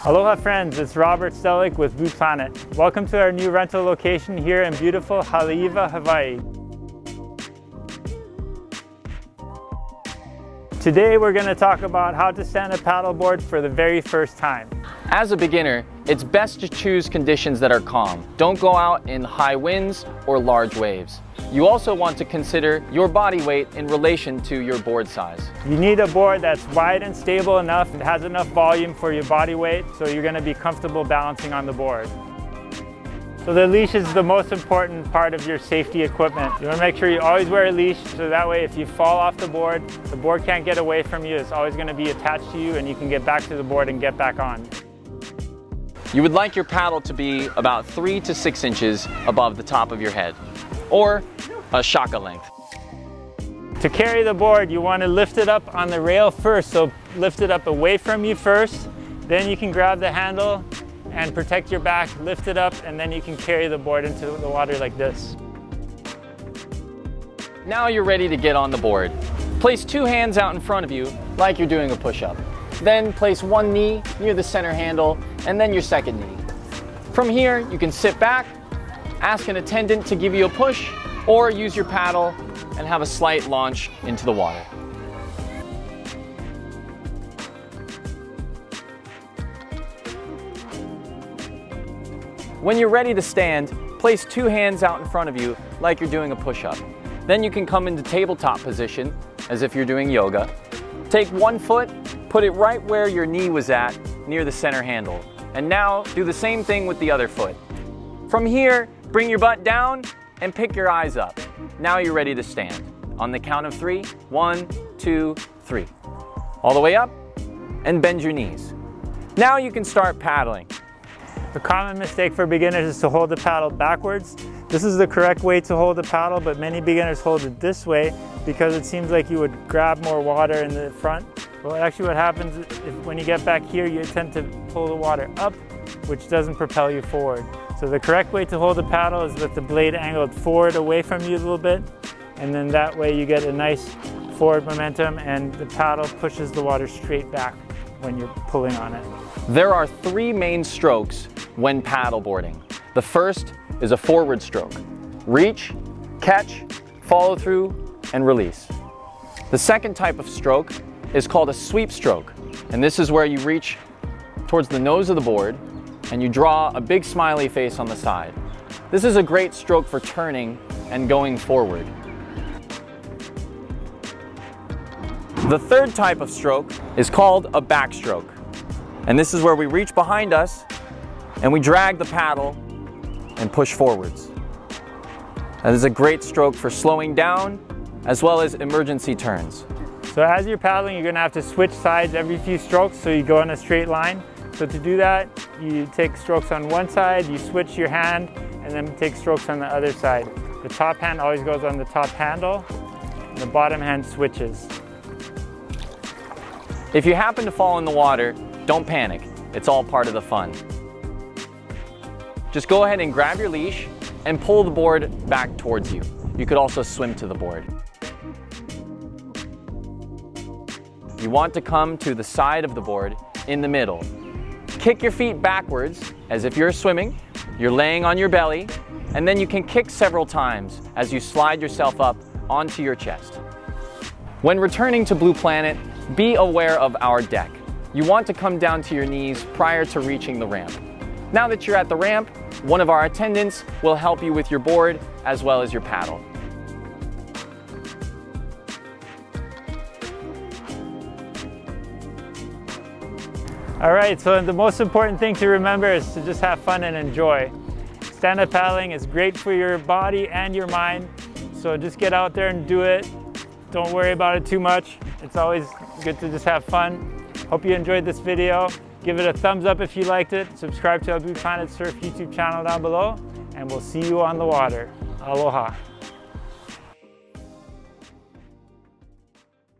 Aloha friends, it's Robert Stehlik with Blue Planet. Welcome to our new rental location here in beautiful Haleiwa, Hawaii. Today we're going to talk about how to stand up paddleboard for the very first time. As a beginner, it's best to choose conditions that are calm. Don't go out in high winds or large waves. You also want to consider your body weight in relation to your board size. You need a board that's wide and stable enough, it has enough volume for your body weight, so you're going to be comfortable balancing on the board. So the leash is the most important part of your safety equipment. You want to make sure you always wear a leash, so that way if you fall off the board can't get away from you. It's always going to be attached to you and you can get back to the board and get back on. You would like your paddle to be about 3 to 6 inches above the top of your head, or a shaka length. To carry the board, you want to lift it up on the rail first, so lift it up away from you first, then you can grab the handle and protect your back, lift it up, and then you can carry the board into the water like this. Now you're ready to get on the board. Place 2 hands out in front of you like you're doing a push-up. Then place one knee near the center handle and then your second knee. From here, you can sit back, ask an attendant to give you a push, or use your paddle and have a slight launch into the water. When you're ready to stand, place 2 hands out in front of you like you're doing a push-up. Then you can come into tabletop position as if you're doing yoga. Take one foot, put it right where your knee was at, near the center handle. And now do the same thing with the other foot. From here, bring your butt down and pick your eyes up. Now you're ready to stand. On the count of 3, 1, 2, 3. All the way up and bend your knees. Now you can start paddling. The common mistake for beginners is to hold the paddle backwards. This is the correct way to hold the paddle, but many beginners hold it this way because it seems like you would grab more water in the front. Well, actually what happens is when you get back here, you tend to pull the water up, which doesn't propel you forward. So the correct way to hold the paddle is with the blade angled forward away from you a little bit, and then that way you get a nice forward momentum and the paddle pushes the water straight back when you're pulling on it. There are 3 main strokes when paddleboarding. The first is a forward stroke. Reach, catch, follow through, and release. The second type of stroke is called a sweep stroke, and this is where you reach towards the nose of the board and you draw a big smiley face on the side. This is a great stroke for turning and going forward. The third type of stroke is called a backstroke, and this is where we reach behind us and we drag the paddle and push forwards. That is a great stroke for slowing down as well as emergency turns. So as you're paddling, you're going to have to switch sides every few strokes so you go in a straight line. So to do that, you take strokes on one side, you switch your hand, and then take strokes on the other side. The top hand always goes on the top handle, and the bottom hand switches. If you happen to fall in the water, don't panic. It's all part of the fun. Just go ahead and grab your leash and pull the board back towards you. You could also swim to the board. You want to come to the side of the board in the middle. Kick your feet backwards as if you're swimming. You're laying on your belly, and then you can kick several times as you slide yourself up onto your chest. When returning to Blue Planet, be aware of our deck. You want to come down to your knees prior to reaching the ramp. Now that you're at the ramp, one of our attendants will help you with your board as well as your paddle. All right, so the most important thing to remember is to just have fun and enjoy. Stand-up paddling is great for your body and your mind, so just get out there and do it. Don't worry about it too much. It's always good to just have fun. Hope you enjoyed this video. Give it a thumbs up if you liked it. Subscribe to our Blue Planet Surf YouTube channel down below, and we'll see you on the water. Aloha.